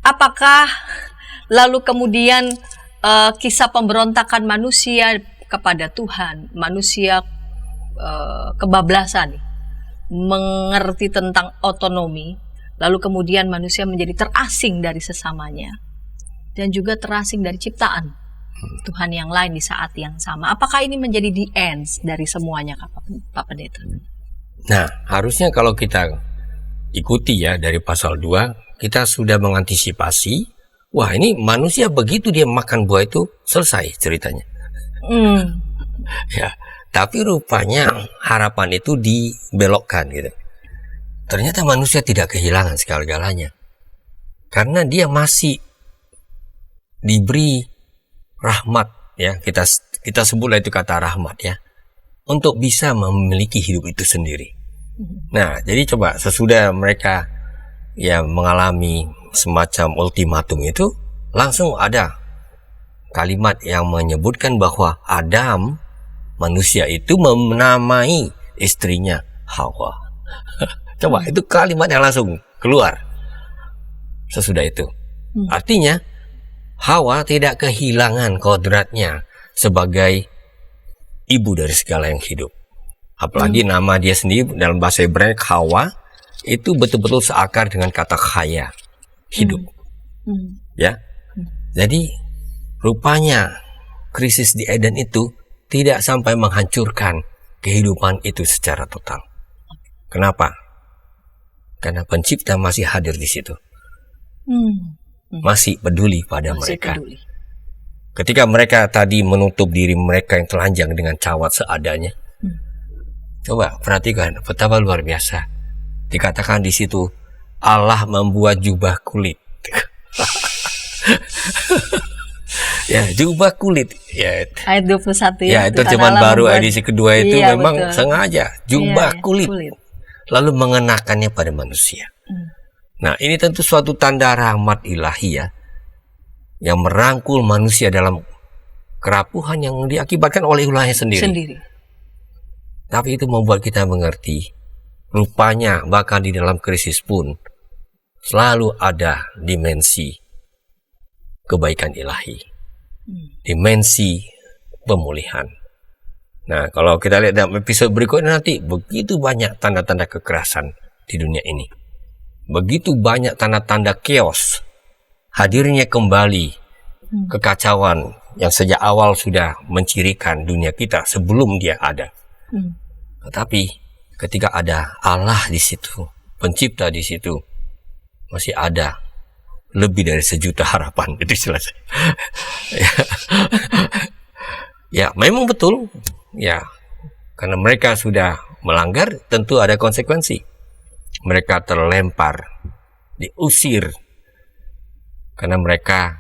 Apakah lalu kemudian kisah pemberontakan manusia kepada Tuhan, manusia kebablasan, mengerti tentang otonomi, lalu kemudian manusia menjadi terasing dari sesamanya, dan juga terasing dari ciptaan Tuhan yang lain di saat yang sama. Apakah ini menjadi the end dari semuanya, Pak Pendeta? Nah, harusnya kalau kita ikuti ya dari pasal 2, kita sudah mengantisipasi. Wah, ini manusia begitu dia makan buah itu selesai ceritanya. Ya, tapi rupanya harapan itu dibelokkan gitu. Ternyata manusia tidak kehilangan segala-galanya, karena dia masih diberi rahmat ya. Kita sebutlah itu kata rahmat ya, untuk bisa memiliki hidup itu sendiri. Nah, jadi coba sesudah mereka ya mengalami semacam ultimatum itu langsung ada kalimat yang menyebutkan bahwa Adam, manusia itu menamai istrinya Hawa. Coba, itu kalimat yang langsung keluar sesudah itu. Artinya Hawa tidak kehilangan kodratnya sebagai ibu dari segala yang hidup. Apalagi nama dia sendiri dalam bahasa Ibrani Hawa itu betul-betul seakar dengan kata khaya, hidup. Ya. Jadi rupanya krisis di Eden itu tidak sampai menghancurkan kehidupan itu secara total. Kenapa? Karena pencipta masih hadir di situ. Masih peduli pada mereka. Peduli. Ketika mereka tadi menutup diri mereka yang telanjang dengan cawat seadanya. Coba perhatikan betapa luar biasa. Dikatakan di situ Allah membuat jubah kulit. Ya, jubah kulit. Ya. Ayat 21 Ya, itu terjemahan baru edisi kedua itu memang betul. sengaja jubah kulit. Kulit. Lalu mengenakannya pada manusia. Nah, ini tentu suatu tanda rahmat ilahi ya, yang merangkul manusia dalam kerapuhan yang diakibatkan oleh ulahnya sendiri. Tapi itu membuat kita mengerti, rupanya bahkan di dalam krisis pun selalu ada dimensi kebaikan ilahi, dimensi pemulihan. Nah, kalau kita lihat dalam episode berikutnya nanti, begitu banyak tanda-tanda kekerasan di dunia ini. Begitu banyak tanda-tanda chaos. Hadirnya kembali kekacauan yang sejak awal sudah mencirikan dunia kita sebelum dia ada. Tetapi ketika ada Allah di situ, pencipta di situ, masih ada lebih dari 1 juta harapan. Itu jelas. Ya, memang betul. Ya, karena mereka sudah melanggar, tentu ada konsekuensi. Mereka terlempar, diusir, karena mereka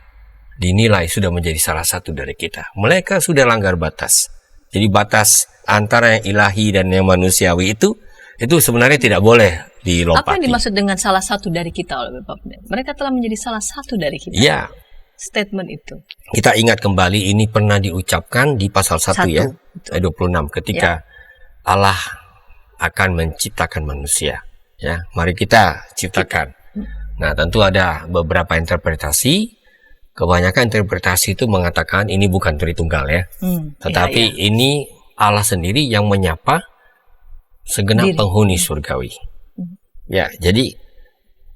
dinilai sudah menjadi salah satu dari kita. Mereka sudah langgar batas. Jadi batas antara yang ilahi dan yang manusiawi itu sebenarnya tidak boleh dilompati. Apa yang dimaksud dengan salah satu dari kita oleh Bapak Pendeta? Mereka telah menjadi salah satu dari kita. Ya. Statement itu. Kita ingat kembali, ini pernah diucapkan di pasal 1 ya, ayat 26, ketika Allah akan menciptakan manusia. Ya, mari kita ciptakan. Nah, tentu ada beberapa interpretasi. Kebanyakan interpretasi itu mengatakan ini bukan Tritunggal ya. Tetapi ini Allah sendiri yang menyapa segenap penghuni surgawi. Ya, jadi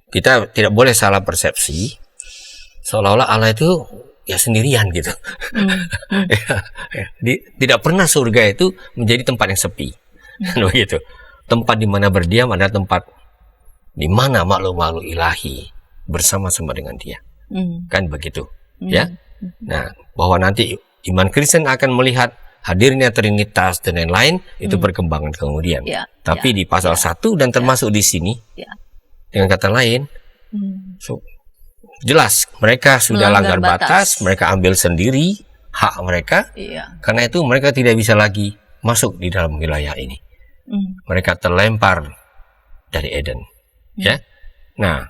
kita tidak boleh salah persepsi seolah-olah Allah itu ya sendirian gitu. Tidak pernah surga itu menjadi tempat yang sepi. Begitu. Tempat di mana berdiam adalah tempat di mana makhluk-makhluk ilahi bersama-sama dengan dia. Kan begitu. Ya. Nah, bahwa nanti iman Kristen akan melihat hadirnya Trinitas dan lain-lain, itu perkembangan kemudian. Tapi di pasal 1 dan termasuk di sini, dengan kata lain, jelas mereka sudah langgar batas, mereka ambil sendiri hak mereka. Karena itu mereka tidak bisa lagi masuk di dalam wilayah ini. Mereka terlempar dari Eden. Ya. Nah,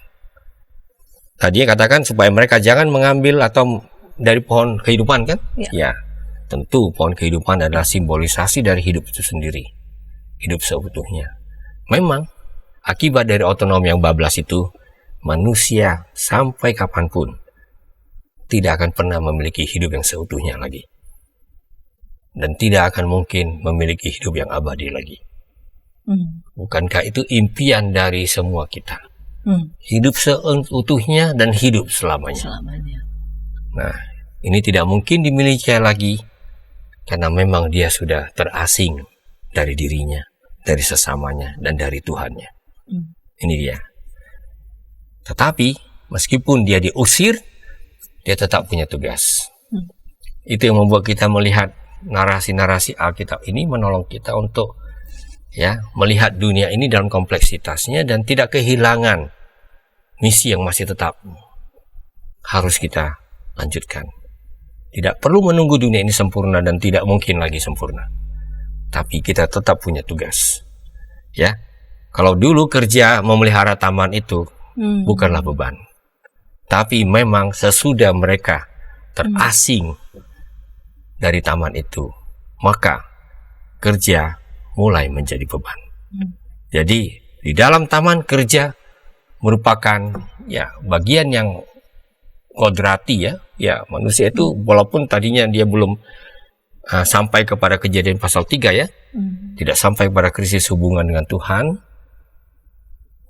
tadi katakan supaya mereka jangan mengambil atau dari pohon kehidupan kan? Ya. Tentu pohon kehidupan adalah simbolisasi dari hidup itu sendiri. Hidup seutuhnya. Memang akibat dari otonomi yang bablas itu, manusia sampai kapanpun tidak akan pernah memiliki hidup yang seutuhnya lagi. Dan tidak akan mungkin memiliki hidup yang abadi lagi. Bukankah itu impian dari semua kita? Hidup seutuhnya dan hidup selamanya. Nah, ini tidak mungkin dimiliki lagi karena memang dia sudah terasing dari dirinya, dari sesamanya, dan dari Tuhannya. Ini dia. Tetapi meskipun dia diusir, dia tetap punya tugas. Itu yang membuat kita melihat narasi-narasi Alkitab ini menolong kita untuk melihat dunia ini dalam kompleksitasnya dan tidak kehilangan misi yang masih tetap harus kita lanjutkan. Tidak perlu menunggu dunia ini sempurna dan tidak mungkin lagi sempurna. Tapi kita tetap punya tugas. Ya. Kalau dulu kerja memelihara taman itu bukanlah beban. Tapi memang sesudah mereka terasing dari taman itu, maka kerja mulai menjadi beban. Jadi di dalam taman kerja merupakan ya bagian yang kodrati ya manusia itu walaupun tadinya dia belum sampai kepada Kejadian pasal 3 ya, tidak sampai pada krisis hubungan dengan Tuhan,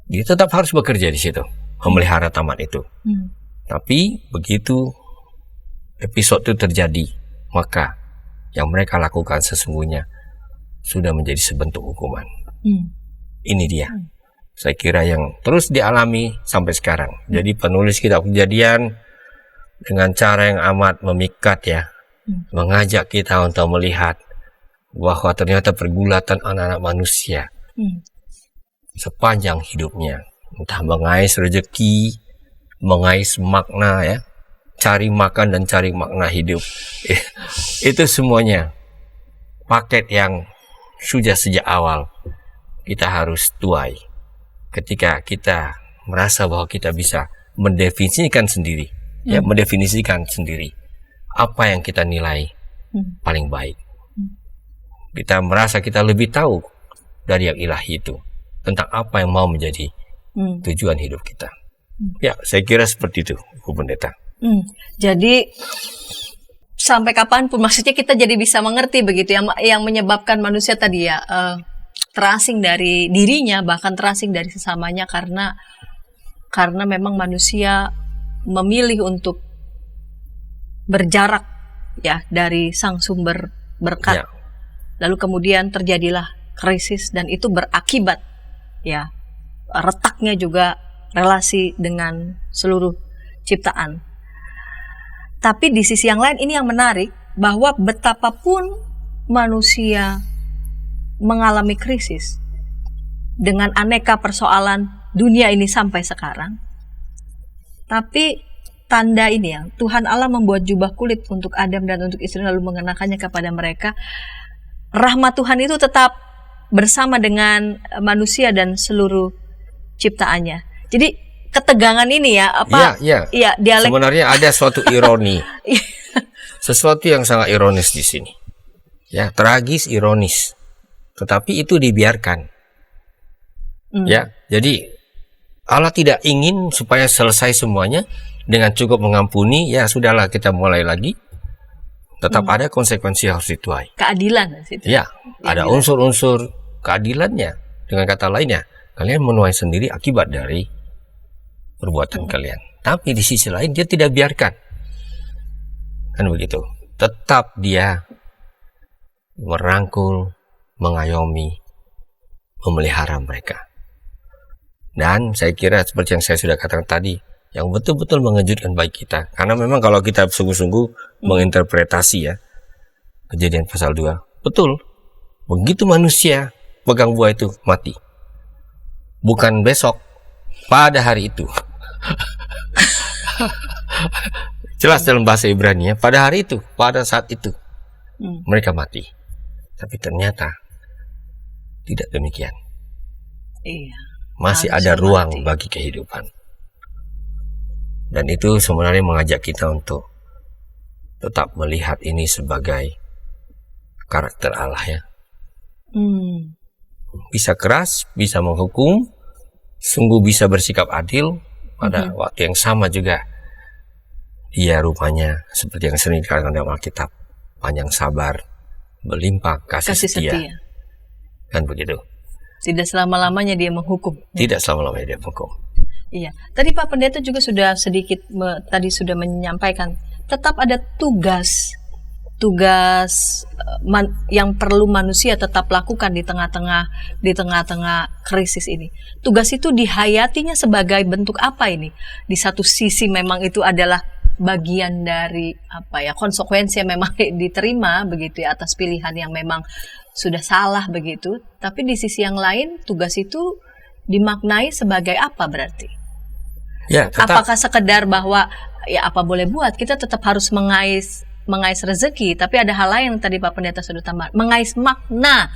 dia tetap harus bekerja di situ, memelihara taman itu. Tapi begitu episode itu terjadi, maka yang mereka lakukan sesungguhnya sudah menjadi sebentuk hukuman. Ini dia, saya kira yang terus dialami sampai sekarang. Jadi penulis kitab Kejadian dengan cara yang amat memikat ya, mengajak kita untuk melihat bahwa ternyata pergulatan anak-anak manusia sepanjang hidupnya, entah mengais rezeki, mengais makna ya, cari makan dan cari makna hidup, itu semuanya paket yang sudah sejak awal kita harus tuai ketika kita merasa bahwa kita bisa mendefinisikan sendiri, ya mendefinisikan sendiri apa yang kita nilai paling baik. Kita merasa kita lebih tahu dari yang ilahi itu tentang apa yang mau menjadi tujuan hidup kita. Ya, saya kira seperti itu, Bu Pendeta. Jadi sampai kapanpun, maksudnya kita jadi bisa mengerti begitu yang menyebabkan manusia tadi ya terasing dari dirinya, bahkan terasing dari sesamanya karena memang manusia memilih untuk berjarak ya dari sang sumber berkat. Ya. Lalu kemudian terjadilah krisis dan itu berakibat ya retaknya juga relasi dengan seluruh ciptaan. Tapi di sisi yang lain ini yang menarik, bahwa betapapun manusia mengalami krisis dengan aneka persoalan dunia ini sampai sekarang, tapi tanda ini ya, Tuhan Allah membuat jubah kulit untuk Adam dan untuk istri lalu mengenakannya kepada mereka. Rahmat Tuhan itu tetap bersama dengan manusia dan seluruh ciptaannya. Jadi ketegangan ini ya dialek. Sebenarnya ada suatu ironi, sesuatu yang sangat ironis di sini, ya tragis ironis, tetapi itu dibiarkan, ya. Jadi Allah tidak ingin supaya selesai semuanya dengan cukup mengampuni, ya sudahlah kita mulai lagi. Tetap ada konsekuensi harus dituai. Keadilan situ. Ya, ada unsur-unsur keadilannya. Dengan kata lainnya, kalian menuai sendiri akibat dari perbuatan kalian. Tapi di sisi lain dia tidak biarkan, kan begitu. Tetap dia merangkul, mengayomi, memelihara mereka. Dan saya kira seperti yang saya sudah katakan tadi, yang betul-betul mengejutkan bagi kita. Karena memang kalau kita sungguh-sungguh menginterpretasi ya Kejadian pasal 2, betul. Begitu manusia pegang buah itu mati. Bukan besok, pada hari itu. Jelas dalam bahasa Ibrani ya, pada hari itu, pada saat itu mereka mati. Tapi ternyata tidak demikian. Iya. Masih ada ruang bagi kehidupan. Dan itu sebenarnya mengajak kita untuk tetap melihat ini sebagai karakter Allah ya. Bisa keras, bisa menghukum, sungguh bisa bersikap adil, pada waktu yang sama juga dia rupanya seperti yang sering dikatakan dalam Alkitab, panjang sabar, berlimpah kasih setia. Kan begitu. Tidak selama-lamanya dia menghukum. Tidak selama-lamanya dia menghukum. Iya. Tadi Pak Pendeta juga sudah sedikit tadi sudah menyampaikan, tetap ada tugas yang perlu manusia tetap lakukan di tengah-tengah krisis ini. Tugas itu dihayatinya sebagai bentuk apa ini? Di satu sisi memang itu adalah bagian dari konsekuensi yang memang diterima begitu ya atas pilihan yang memang sudah salah begitu. Tapi di sisi yang lain tugas itu dimaknai sebagai apa berarti? Ya, apakah sekedar bahwa ya apa boleh buat, kita tetap harus mengais rezeki, tapi ada hal lain yang tadi Pak Pendeta sudah tambah, mengais makna.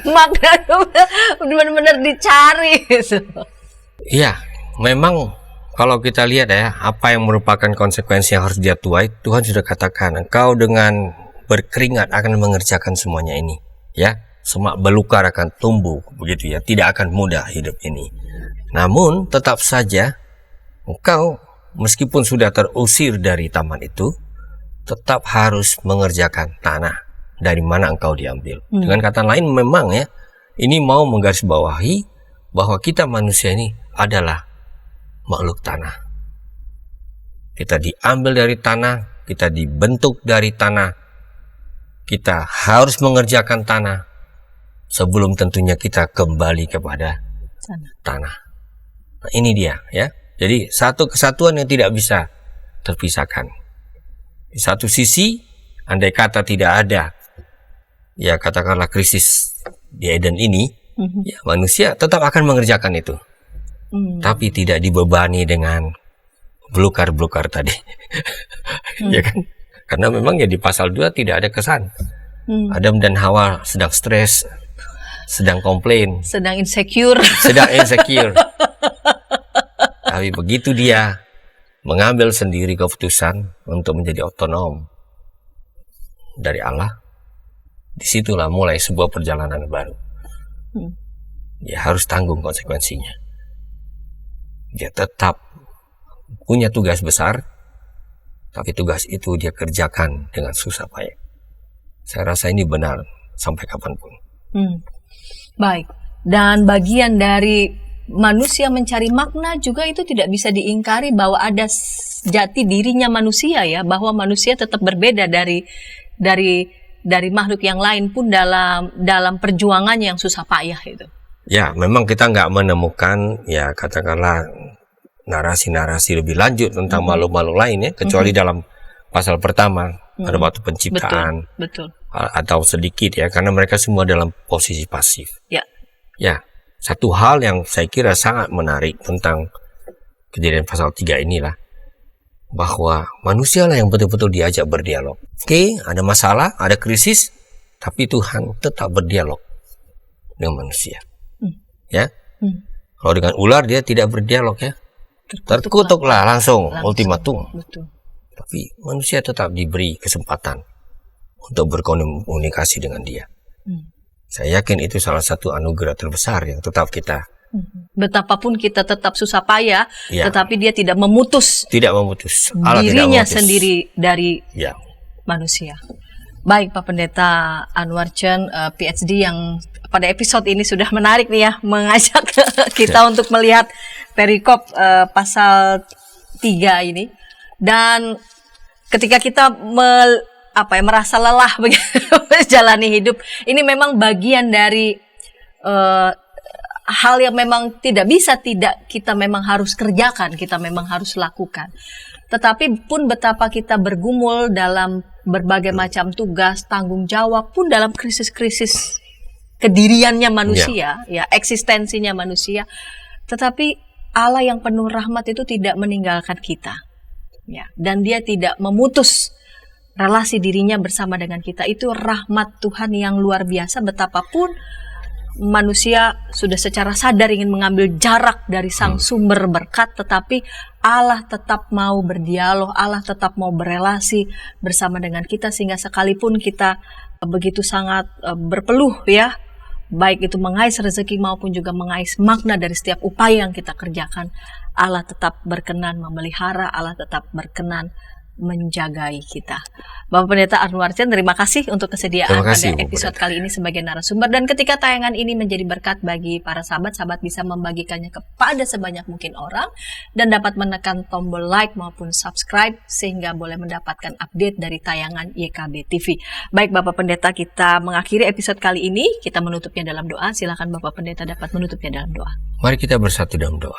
Makna itu benar-benar dicari. Iya, memang kalau kita lihat ya, apa yang merupakan konsekuensi yang harus dia tuai, Tuhan sudah katakan, engkau dengan berkeringat akan mengerjakan semuanya ini. Ya, semak belukar akan tumbuh, begitu ya, tidak akan mudah hidup ini. Namun, tetap saja, engkau meskipun sudah terusir dari taman itu, tetap harus mengerjakan tanah dari mana engkau diambil. Dengan kata lain, memang ya, ini mau menggarisbawahi bahwa kita manusia ini adalah makhluk tanah. Kita diambil dari tanah, kita dibentuk dari tanah, kita harus mengerjakan tanah sebelum tentunya kita kembali kepada tanah. Nah, ini dia ya. Jadi satu kesatuan yang tidak bisa terpisahkan. Di satu sisi, andai kata tidak ada, ya katakanlah krisis di Eden ini, ya, manusia tetap akan mengerjakan itu. Tapi tidak dibebani dengan belukar-belukar tadi. Ya kan? Karena memang ya di pasal 2 tidak ada kesan. Adam dan Hawa sedang stres, sedang komplain, Sedang insecure. Tapi begitu dia mengambil sendiri keputusan untuk menjadi otonom dari Allah, disitulah mulai sebuah perjalanan baru. Dia harus tanggung konsekuensinya. Dia tetap punya tugas besar, tapi tugas itu dia kerjakan dengan susah payah. Saya rasa ini benar sampai kapanpun. Baik. Dan bagian dari manusia mencari makna juga itu tidak bisa diingkari bahwa ada jati dirinya manusia ya, bahwa manusia tetap berbeda dari makhluk yang lain pun dalam perjuangannya yang susah payah itu. Ya, memang kita nggak menemukan ya katakanlah narasi-narasi lebih lanjut tentang makhluk-makhluk lain ya, kecuali dalam pasal pertama pada waktu penciptaan. Betul. Atau sedikit ya, karena mereka semua dalam posisi pasif. Ya, satu hal yang saya kira sangat menarik tentang Kejadian pasal 3 inilah bahwa manusia lah yang betul-betul diajak berdialog. Oke, ada masalah, ada krisis, tapi Tuhan tetap berdialog dengan manusia. Ya, kalau dengan ular dia tidak berdialog ya, terkutuklah langsung ultimatum. Betul. Tapi manusia tetap diberi kesempatan untuk berkomunikasi dengan dia. Saya yakin itu salah satu anugerah terbesar yang tetap kita. Betapapun kita tetap susah payah, Ya. tetapi dia tidak memutus Allah dirinya tidak memutus. sendiri dari Ya. manusia. Baik Pak Pendeta Anwar Chen, PhD yang pada episode ini sudah menarik nih ya, mengajak kita untuk melihat perikop pasal 3 ini. Dan ketika kita merasa lelah menjalani hidup, ini memang bagian dari hal yang memang tidak bisa tidak kita memang harus kerjakan, kita memang harus lakukan. Tetapi pun betapa kita bergumul dalam berbagai macam tugas, tanggung jawab pun dalam krisis-krisis kediriannya manusia, ya eksistensinya manusia. Tetapi Allah yang penuh rahmat itu tidak meninggalkan kita, ya, dan Dia tidak memutus relasi dirinya bersama dengan kita. Itu rahmat Tuhan yang luar biasa. Betapapun manusia sudah secara sadar ingin mengambil jarak dari sang sumber berkat, tetapi Allah tetap mau berdialog, Allah tetap mau berelasi bersama dengan kita, sehingga sekalipun kita begitu sangat berpeluh ya, baik itu mengais rezeki maupun juga mengais makna dari setiap upaya yang kita kerjakan, Allah tetap berkenan memelihara, Allah tetap berkenan menjagai kita. Bapak Pendeta Anwar Chen, terima kasih untuk kesediaan pada episode kali ini sebagai narasumber, dan ketika tayangan ini menjadi berkat bagi para sahabat bisa membagikannya kepada sebanyak mungkin orang dan dapat menekan tombol like maupun subscribe sehingga boleh mendapatkan update dari tayangan YKB TV. Baik Bapak Pendeta, kita mengakhiri episode kali ini, kita menutupnya dalam doa. Silakan Bapak Pendeta dapat menutupnya dalam doa. Mari kita bersatu dalam doa.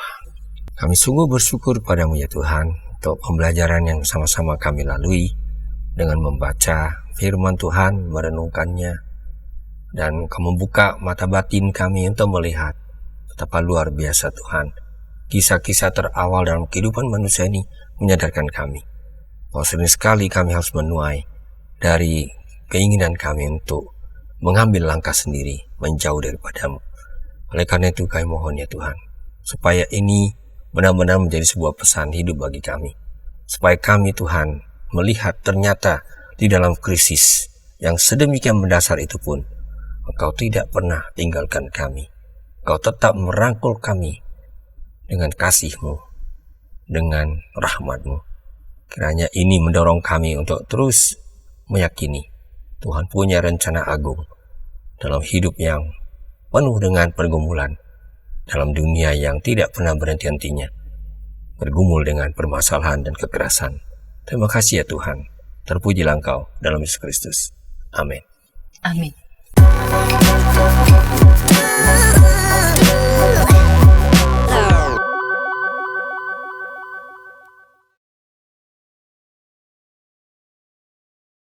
Kami sungguh bersyukur padamu ya Tuhan, untuk pembelajaran yang sama-sama kami lalui dengan membaca firman Tuhan, merenungkannya, dan membuka mata batin kami untuk melihat betapa luar biasa Tuhan. Kisah-kisah terawal dalam kehidupan manusia ini menyadarkan kami bahwa sering sekali kami harus menuai dari keinginan kami untuk mengambil langkah sendiri menjauh daripadamu. Oleh karena itu kami mohon ya Tuhan, supaya ini benar-benar menjadi sebuah pesan hidup bagi kami. Supaya kami Tuhan melihat ternyata di dalam krisis yang sedemikian mendasar itu pun, Engkau tidak pernah tinggalkan kami. Engkau tetap merangkul kami dengan kasih-Mu, dengan rahmat-Mu. Kiranya ini mendorong kami untuk terus meyakini Tuhan punya rencana agung dalam hidup yang penuh dengan pergumulan, dalam dunia yang tidak pernah berhenti-hentinya bergumul dengan permasalahan dan kekerasan. Terima kasih ya Tuhan. Terpujilah Engkau dalam Yesus Kristus. Amin. Amin.